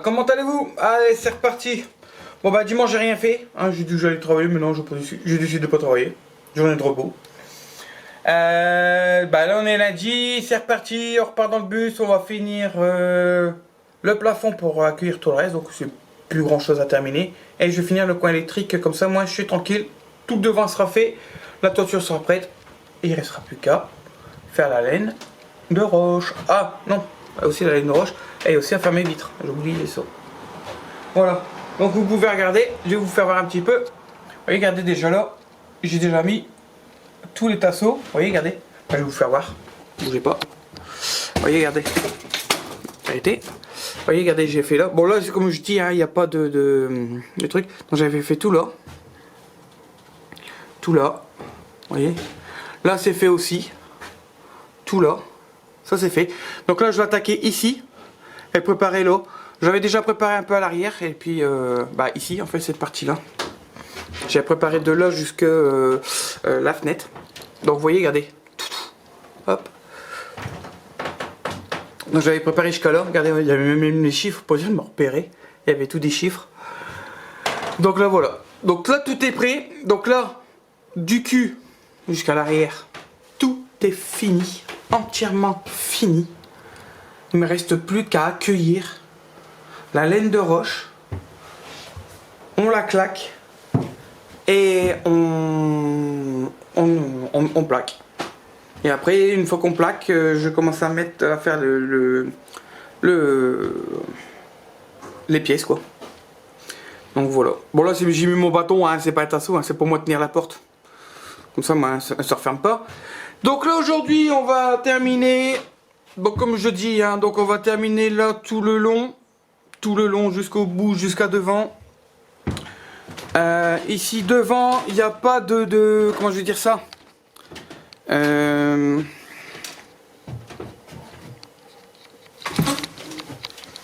comment allez-vous? Allez, c'est reparti. Bon bah dimanche j'ai rien fait, hein, j'ai dit que j'allais travailler, mais non j'ai décidé de pas travailler. Journée de repos. Bah là on est lundi, c'est reparti, on repart dans le bus, on va finir le plafond pour accueillir tout le reste, donc c'est plus grand chose à terminer. Et je vais finir le coin électrique, comme ça moi je suis tranquille, tout le devant sera fait, la toiture sera prête, et il restera plus qu'à faire la laine de roche. Ah non, aussi la laine de roche, et aussi à faire mes vitres, j'ai oublié ça. Voilà, donc vous pouvez regarder, je vais vous faire voir un petit peu. Vous voyez, regardez déjà là, j'ai déjà mis tous les tasseaux. Vous voyez, regardez, je vais vous faire voir, bougez pas. Vous voyez, regardez, arrêtez. Vous voyez, regardez, j'ai fait là. Bon là, comme je dis, hein, il n'y a pas de truc. Donc j'avais fait tout là. Tout là. Vous voyez. Là, c'est fait aussi. Tout là. Ça, c'est fait. Donc là, je vais attaquer ici. Et préparer là. J'avais déjà préparé un peu à l'arrière. Et puis, bah ici, en fait, cette partie-là. J'ai préparé de là jusqu'à la fenêtre. Donc, vous voyez, regardez. Hop. Donc j'avais préparé jusqu'à là, regardez, il y avait même les chiffres pour dire de me repérer. Il y avait tous des chiffres. Donc là voilà. Donc là tout est prêt. Donc là, du cul jusqu'à l'arrière, tout est fini. Entièrement fini. Il ne me reste plus qu'à accueillir la laine de roche. On la claque. Et on plaque. Et après, une fois qu'on plaque, je commence à faire les pièces quoi. Donc voilà. Bon là j'ai mis mon bâton, hein, c'est pas un tasseau, hein, c'est pour moi tenir la porte. Comme ça, moi, ça ne se referme pas. Donc là aujourd'hui on va terminer. Bon comme je dis, hein, donc on va terminer là tout le long jusqu'au bout, jusqu'à devant. Ici devant, il n'y a pas de comment je vais dire ça.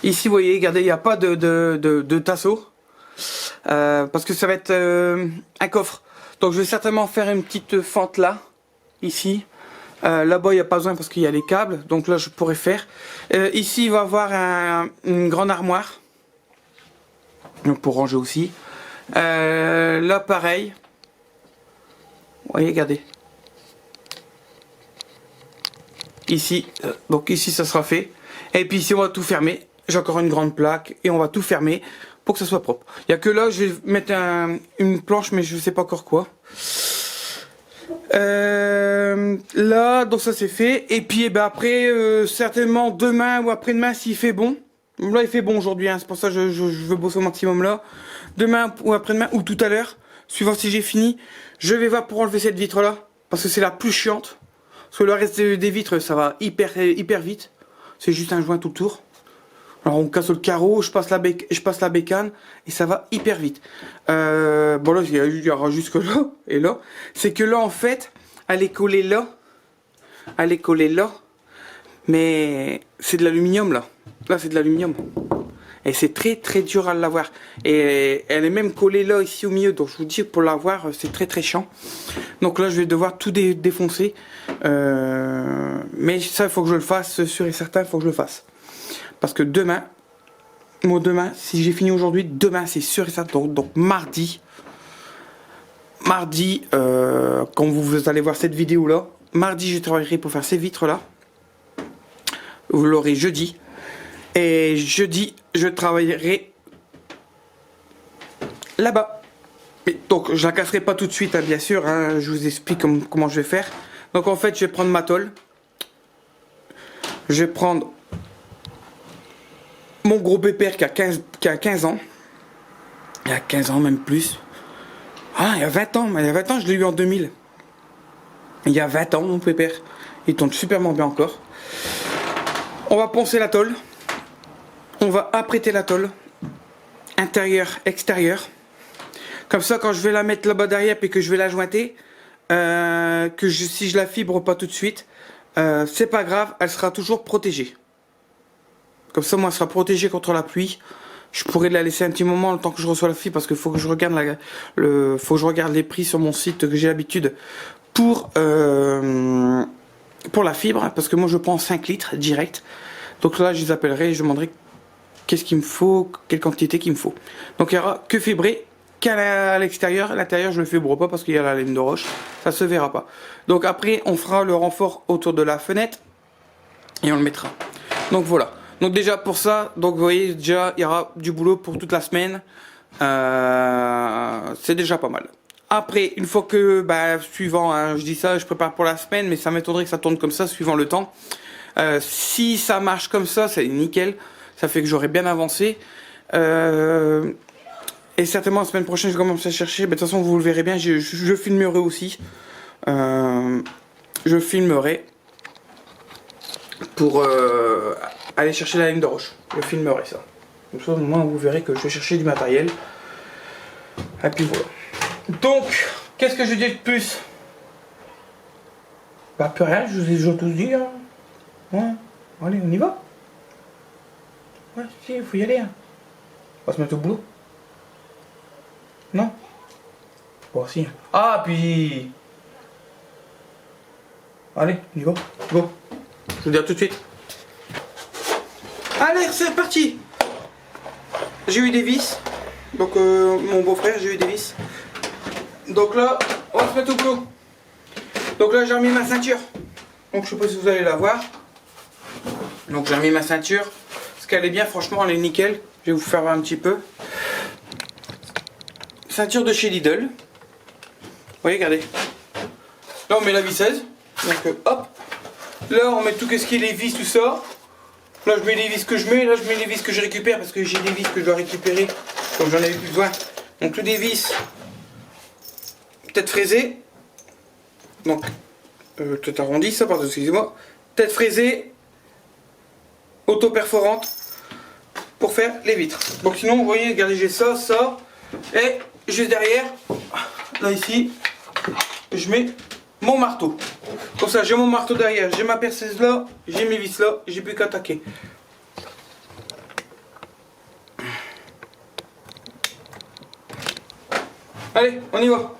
Ici vous voyez, regardez, il n'y a pas de tasseau parce que ça va être un coffre, donc je vais certainement faire une petite fente là, ici. Là-bas il n'y a pas besoin parce qu'il y a les câbles, donc là je pourrais faire. Ici il va y avoir une grande armoire, donc pour ranger aussi. Là pareil, vous voyez, regardez. Ici, donc ici ça sera fait. Et puis ici on va tout fermer. J'ai encore une grande plaque et on va tout fermer pour que ça soit propre. Il n'y a que là je vais mettre une planche, mais je ne sais pas encore quoi. Là donc ça c'est fait. Et puis ben, après certainement demain ou après-demain s'il fait bon. Là il fait bon aujourd'hui, hein, c'est pour ça que je veux bosser au maximum là. Demain ou après-demain ou tout à l'heure, suivant si j'ai fini, je vais voir pour enlever cette vitre là. Parce que c'est la plus chiante. Parce que le reste des vitres, ça va hyper vite. C'est juste un joint tout le tour. Alors on casse le carreau, je passe la bécane et ça va hyper vite. Bon là, il y aura jusque là et là. C'est que là, en fait, elle est collée là. Elle est collée là. Mais c'est de l'aluminium là. Là, c'est de l'aluminium. Et c'est très dur à l'avoir. Et elle est même collée là, ici au milieu. Donc je vous dis, pour l'avoir, c'est très chiant. Donc là, je vais devoir tout défoncer. Mais ça, il faut que je le fasse, sûr et certain, il faut que je le fasse. Parce que demain, si j'ai fini aujourd'hui, demain, c'est sûr et certain. Donc mardi, quand vous allez voir cette vidéo là, mardi, je travaillerai pour faire ces vitres là. Vous l'aurez jeudi. Et jeudi, je travaillerai là-bas. Donc, je la casserai pas tout de suite, hein, bien sûr. Hein, je vous explique comment je vais faire. Donc, en fait, je vais prendre ma tôle. Je vais prendre mon gros pépère qui a 15 ans. Il y a 15 ans, même plus. Ah, il y a 20 ans. Mais il y a 20 ans, je l'ai eu en 2000. Il y a 20 ans, mon pépère. Il tourne superment bien encore. On va poncer la tôle. On va apprêter la tôle, intérieur, extérieur. Comme ça, quand je vais la mettre là-bas derrière et que je vais la jointer, si je la fibre pas tout de suite, c'est pas grave, elle sera toujours protégée. Comme ça, moi, elle sera protégée contre la pluie. Je pourrais la laisser un petit moment le temps que je reçois la fibre parce qu'il faut que je regarde faut que je regarde les prix sur mon site que j'ai l'habitude pour la fibre, parce que moi je prends 5 litres direct. Donc là, je les appellerai et je demanderai qu'est-ce qu'il me faut, quelle quantité qu'il me faut. Donc il y aura que fibré qu'à l'extérieur. À l'intérieur, je ne le fibre pas parce qu'il y a la laine de roche, ça se verra pas. Donc après, on fera le renfort autour de la fenêtre et on le mettra. Donc voilà. Donc déjà pour ça, donc vous voyez déjà, il y aura du boulot pour toute la semaine. C'est déjà pas mal. Après, une fois que, suivant, hein, je dis ça, je prépare pour la semaine, mais ça m'étonnerait que ça tourne comme ça, suivant le temps. Si ça marche comme ça, c'est nickel. Ça fait que j'aurai bien avancé. Et certainement la semaine prochaine, je commence à chercher. De toute façon, vous le verrez bien, je filmerai aussi. Je filmerai pour aller chercher la laine de roche. Je filmerai ça. Comme ça, au moins, vous verrez que je vais chercher du matériel. Et puis voilà. Donc, qu'est-ce que je dis de plus? Plus rien, je vous ai déjà tout dit. Hein. Ouais. Allez, on y va. Ouais, si, il faut y aller. Hein. On va se mettre au boulot. Non? Bon, si. Ah, puis... Allez, on y va. Go. Je vous dis à tout de suite. Allez, c'est parti. J'ai eu des vis. Donc, mon beau-frère, j'ai eu des vis. Donc là, on va se mettre au boulot. Donc là, j'ai remis ma ceinture. Donc, je sais pas si vous allez la voir. Donc, j'ai remis ma ceinture. Parce qu'elle est bien, franchement, elle est nickel. Je vais vous faire voir un petit peu. Ceinture de chez Lidl. Vous voyez, regardez. Là, on met la visseuse. Donc, hop. Là, on met tout ce qui est les vis, tout ça. Là, je mets les vis que je mets. Là, je mets les vis que je récupère parce que j'ai des vis que je dois récupérer. Comme j'en avais plus besoin. Donc, tout des vis. Tête fraisée. Donc, tête arrondie, ça, pardon, excusez-moi. Tête fraisée. Auto-perforante. Pour faire les vitres. Donc, sinon, vous voyez, regardez, j'ai ça, ça. Et juste derrière, là, ici, je mets mon marteau. Comme ça, j'ai mon marteau derrière, j'ai ma perceuse là, j'ai mes vis là, j'ai plus qu'à attaquer. Allez, on y va.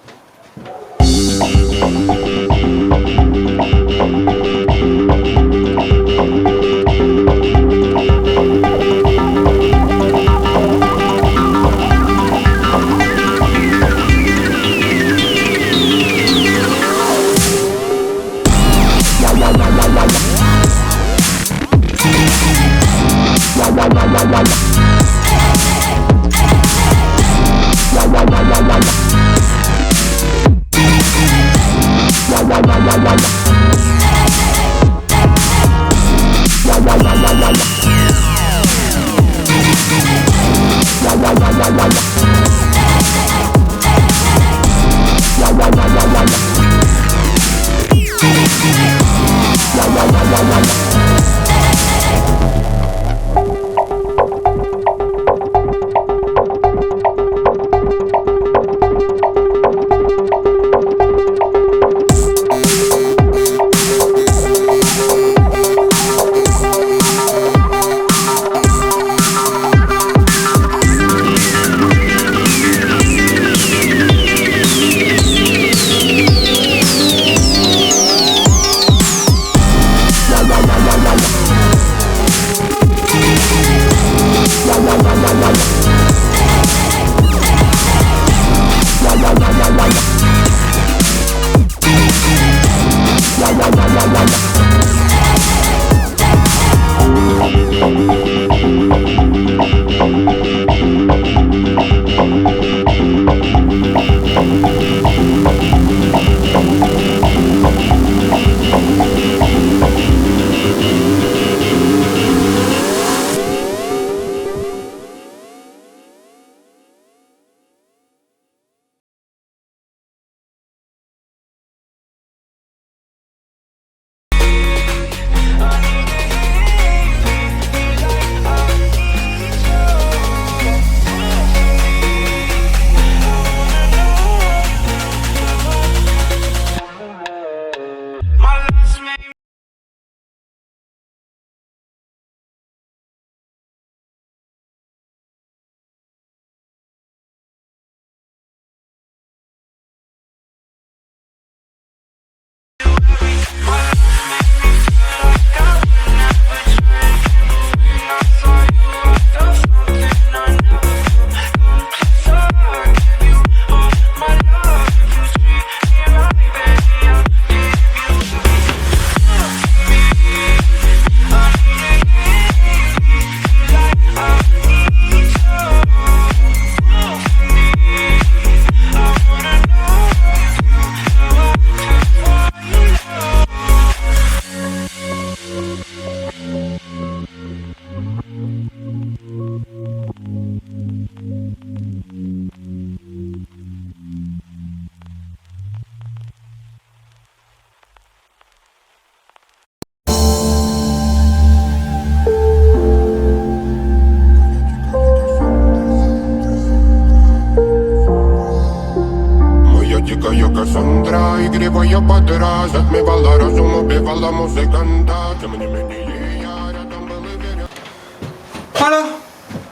Voilà.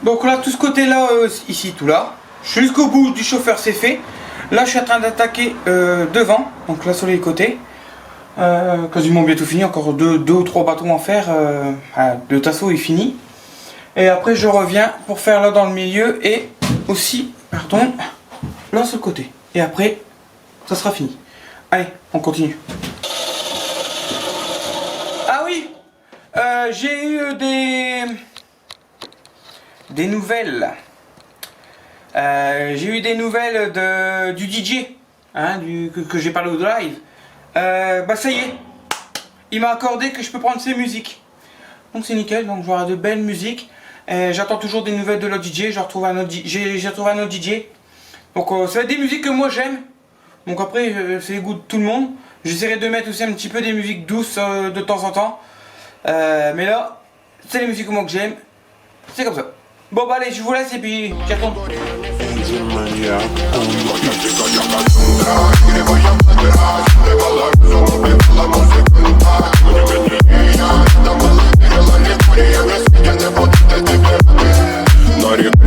Donc là, tout ce côté-là, ici, tout là. Jusqu'au bout du chauffeur, c'est fait. Là, je suis en train d'attaquer devant. Donc là, sur les côtés. Quasiment bientôt fini. Encore deux ou trois bâtons à faire. Le tasseau est fini. Et après, je reviens pour faire là dans le milieu. Et aussi, pardon, là sur le côté. Et après, ça sera fini. Allez, on continue. Ah oui, j'ai eu des nouvelles. J'ai eu des nouvelles du DJ, hein, que j'ai parlé au live. Bah ça y est, il m'a accordé que je peux prendre ses musiques. Donc c'est nickel, donc j'aurai de belles musiques. J'attends toujours des nouvelles de l'autre DJ, j'ai retrouvé un autre DJ. Donc ça va être des musiques que moi j'aime. Donc après c'est les goûts de tout le monde. J'essaierai de mettre aussi un petit peu des musiques douces de temps en temps. Mais là, c'est les musiques que moi que j'aime. C'est comme ça. Bon bah allez, je vous laisse et puis j'attends.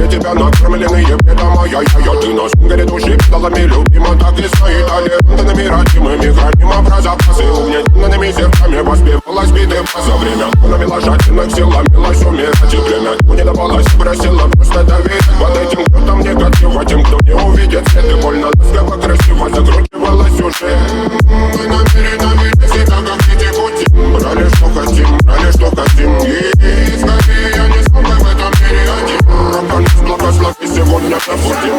Тебя накормленные бедом, ай-яй-яй, ты нас горит души педалами, любима, так и стоит толерантными, родимыми, храним про запасы, угнетенными сердцами воспевалась биты за время, навела жадных сил, ломилась умирать и время, не давалась, просила просто доверить под этим, кто там негатив, тем, кто не увидит свет, и больно ласково, красиво закручивалась уже. Мы намерены всегда как дети пути, брали что хотим, и скорее я не смогу в этом мире один. Благослови сегодня забудем.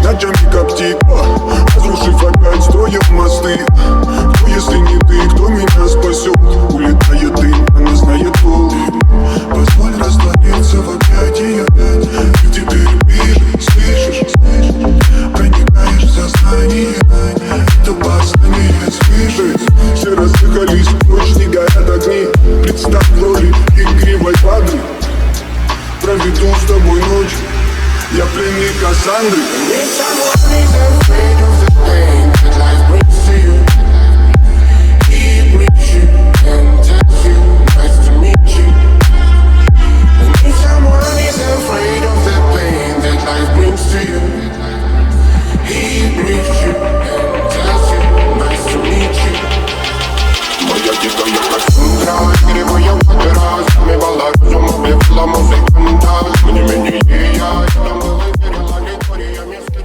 Ночами коптит, разрушив опять строим мосты. Кто, если не ты, кто меня спасет? Улетает дым, она знает пол. Позволь раствориться в объятиях. Ты теперь пишешь, слышишь? Проникаешь в сознание. Это познание слышит. Все разъехались прочь, не горят огни. Представь в роли игривой падры. Проведу с тобой ночь. Я пленник Кассандры.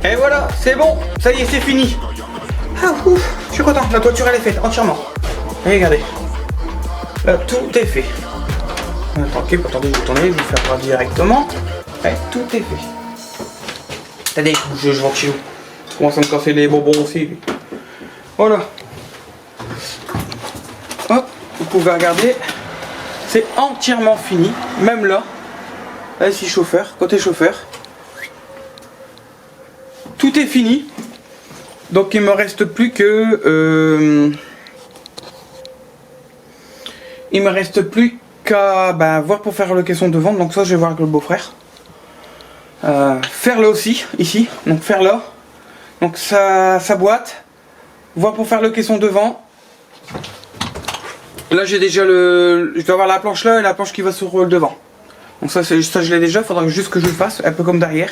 Et voilà, c'est bon, ça y est, c'est fini. Ah, ouf, je suis content, la toiture elle est faite entièrement. Et regardez, là tout est fait. Tranquille, attendez, je vais tourner, je vais faire voir directement. Ouais, tout est fait. Attendez, je ventile. Je commence à me casser les bonbons aussi. Voilà. Hop, vous pouvez regarder, c'est entièrement fini, même là. Là ici chauffeur, côté chauffeur. Tout est fini. Donc il me reste plus que il me reste plus qu'à voir pour faire le caisson de vente. Donc ça je vais voir avec le beau-frère. Faire là aussi, ici. Donc faire là. Donc sa boîte. Voir pour faire le caisson devant. Là j'ai déjà je dois avoir la planche là et la planche qui va sur le devant. Donc ça je l'ai déjà, il faudra juste que je le fasse, un peu comme derrière.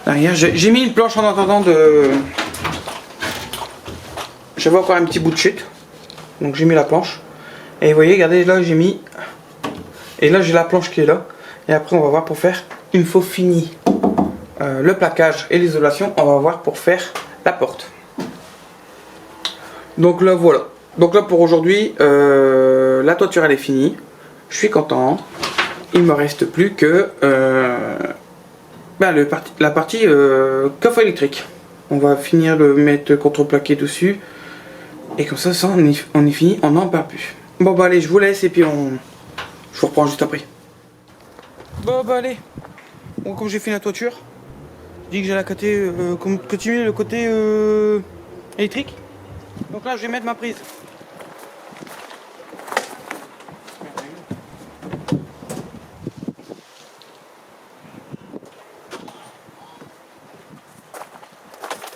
Derrière, j'ai mis une planche en attendant de... J'avais encore un petit bout de chute. Donc j'ai mis la planche. Et vous voyez, regardez, là j'ai mis... Et là j'ai la planche qui est là. Et après on va voir pour faire, une fois fini le plaquage et l'isolation, on va voir pour faire la porte. Donc là voilà. Donc là pour aujourd'hui, la toiture elle est finie. Je suis content. Il me reste plus que Ben, la partie coffre électrique. On va finir de mettre contreplaqué dessus. Et comme ça, on y finit, on n'en perd plus. Bon bah allez, je vous laisse et puis je vous reprends juste après. Bon bah allez. Bon, comme j'ai fait la toiture, je dis que j'allais continuer le côté électrique. Donc là, je vais mettre ma prise.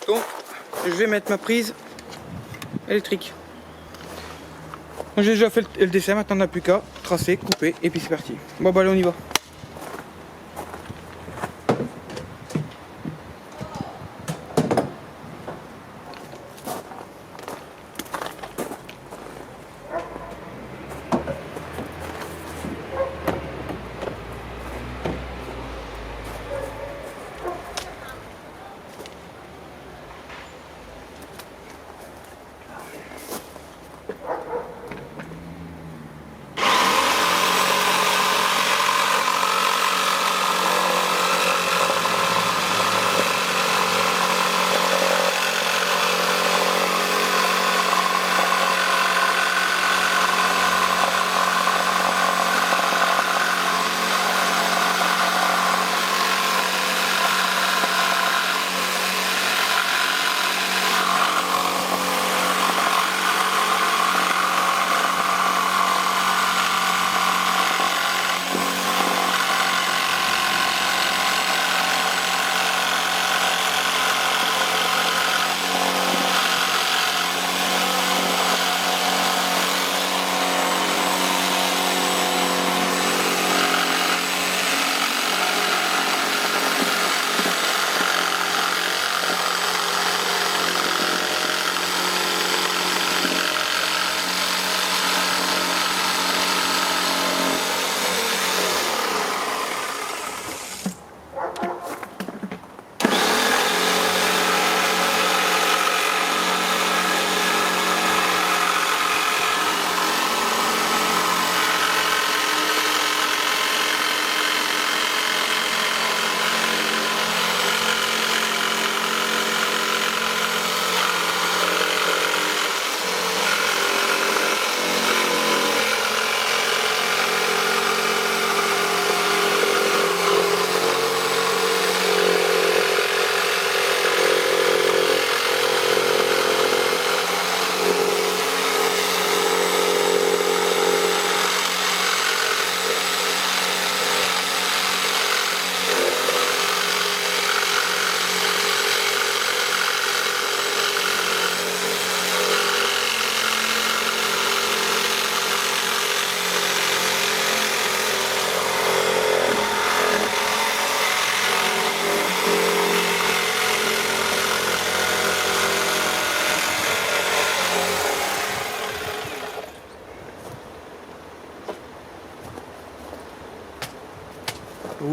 Donc, je vais mettre ma prise électrique. J'ai déjà fait le dessin, maintenant on n'a plus qu'à tracer, couper et puis c'est parti. Bon bah allez, on y va.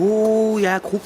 Oh, il y a un crux.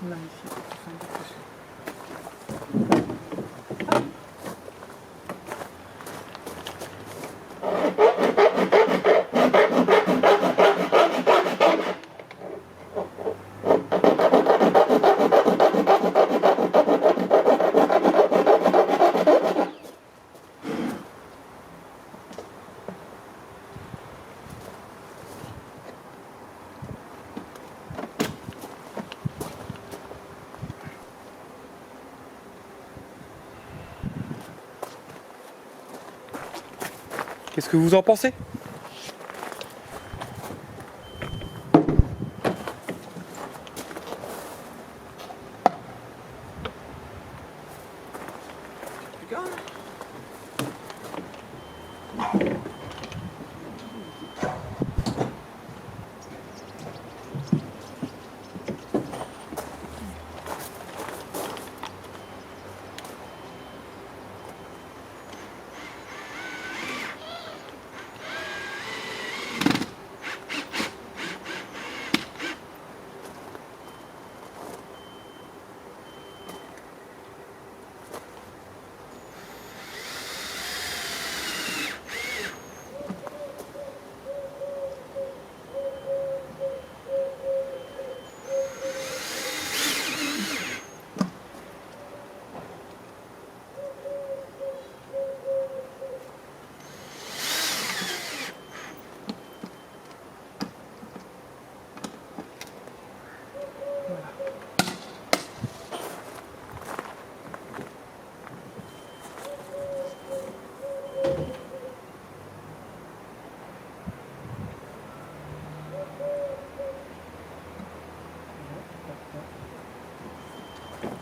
Là, ici, enfin, qu'est-ce que vous en pensez?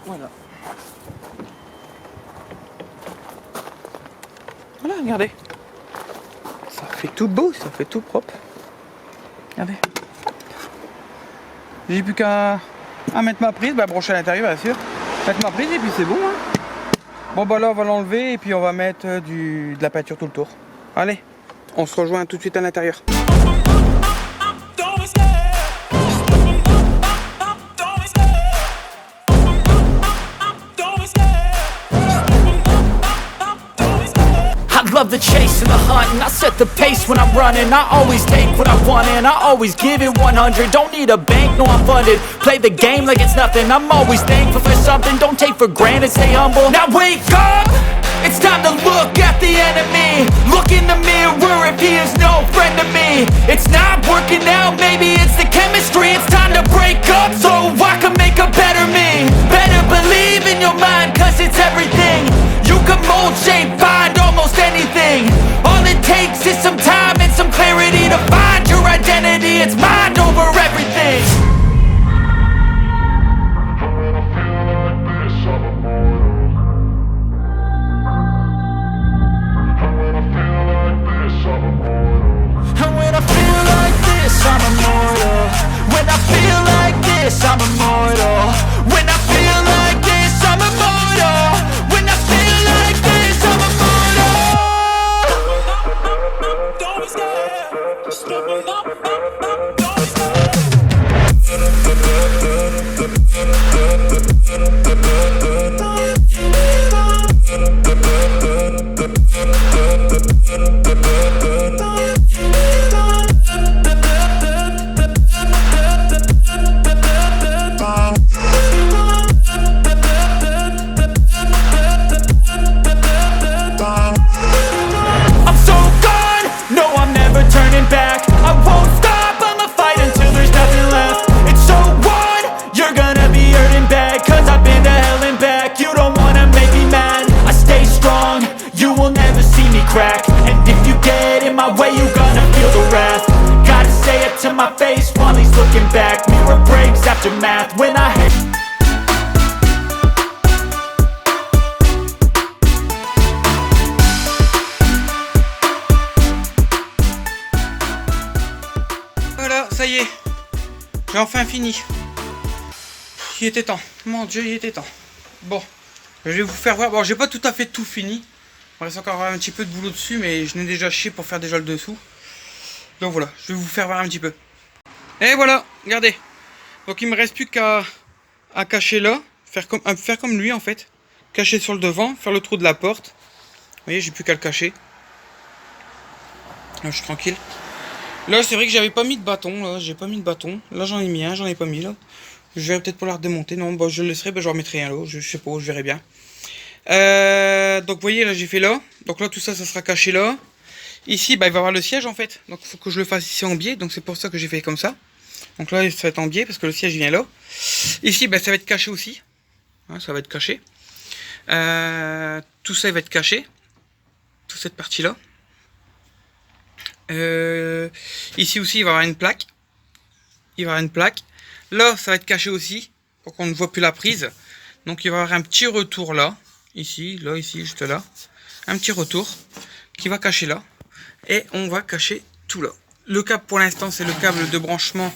Voilà. Voilà, regardez. Ça fait tout beau, ça fait tout propre. Regardez. J'ai plus qu'à mettre ma prise, brocher à l'intérieur bien sûr. Mettre ma prise et puis c'est bon. Hein. Bon bah là on va l'enlever et puis on va mettre de la peinture tout le tour. Allez, on se rejoint tout de suite à l'intérieur. Love the chase and the hunt, and I set the pace when I'm running. I always take what I want and I always give it 100. Don't need a bank, no I'm funded. Play the game like it's nothing. I'm always thankful for something. Don't take for granted, stay humble. Now wake up, it's time to look at the enemy. Look in the mirror if he is no friend to me. It's not working out, maybe it's the chemistry. It's time to break up so I can make a better me. Better believe in your mind, cause it's everything. You can mold, shape, find almost anything. All it takes is some time and some clarity to find your identity. It's mind over everything. And when I feel like this, I'm immortal. When I feel like this, I'm immortal. When I feel like this, I'm immortal. When I feel like this, I'm immortal. Don't be scared. Just level up, don't be scared. Crack. And if you get in my way, you gonna feel the wrath. Gotta say it to my face while he's looking back. Mirror breaks after math when I Voilà, ça y est. J'ai enfin fini. Il était temps. Mon Dieu, il était temps. Bon, je vais vous faire voir. Bon, j'ai pas tout à fait tout fini. Il reste encore un petit peu de boulot dessus, mais je n'ai déjà chié pour faire déjà le dessous. Donc voilà, je vais vous faire voir un petit peu. Et voilà, regardez. Donc il me reste plus qu'à à cacher là, faire comme lui en fait. Cacher sur le devant, faire le trou de la porte. Vous voyez, j'ai plus qu'à le cacher. Là, je suis tranquille. Là, c'est vrai que j'avais pas mis de bâton. Là, j'ai pas mis de bâton. Là, j'en ai mis un, j'en ai pas mis là. Je vais peut-être pour la redémonter. Non, bah, je le laisserai, bah, je remettrai un là. Je sais pas, je verrai bien. Donc, vous voyez, là, j'ai fait là. Donc là, tout ça, ça sera caché là. Ici, bah, il va y avoir le siège en fait. Donc, il faut que je le fasse ici en biais. Donc, c'est pour ça que j'ai fait comme ça. Donc là, ça va être en biais parce que le siège vient là. Ici, bah, ça va être caché aussi. Hein, ça va être caché. Tout ça, il va être caché. Toute cette partie-là. Ici aussi, il va y avoir une plaque. Il va y avoir une plaque. Là, ça va être caché aussi. Pour qu'on ne voit plus la prise. Donc, il va y avoir un petit retour là. Ici, là, ici, juste là. Un petit retour qui va cacher là. Et on va cacher tout là. Le câble, pour l'instant, c'est le câble de branchement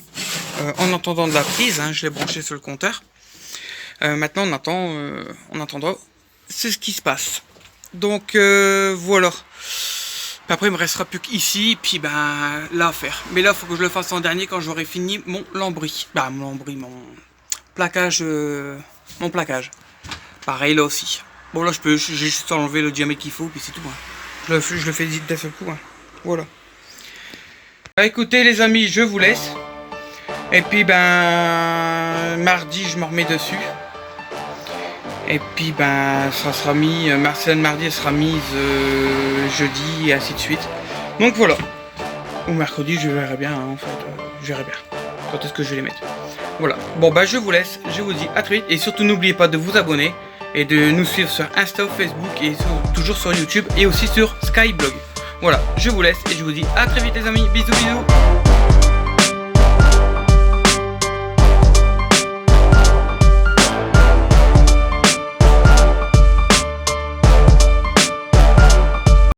en entendant de la prise. Hein, je l'ai branché sur le compteur. Maintenant, on attendra. C'est ce qui se passe. Donc, voilà. Puis après, il me restera plus qu'ici, puis ben là à faire. Mais là, il faut que je le fasse en dernier quand j'aurai fini mon lambris. Bah, mon plaquage. Mon plaquage. Pareil là aussi. Bon, là, j'ai juste enlevé le diamètre qu'il faut, puis c'est tout. Hein. Je le fais d'un seul coup. Hein. Voilà. Bah, écoutez, les amis, je vous laisse. Et puis, ben, mardi, je me remets dessus. Et puis ben ça sera mis, Marcel mardi elle sera mise jeudi et ainsi de suite. Donc voilà. Ou mercredi je verrai bien hein, en fait. Je verrai bien. Quand est-ce que je vais les mettre. Voilà. Bon bah je vous laisse. Je vous dis à très vite. Et surtout n'oubliez pas de vous abonner. Et de nous suivre sur Insta, Facebook et toujours sur YouTube. Et aussi sur Skyblog. Voilà. Je vous laisse et je vous dis à très vite les amis. Bisous bisous.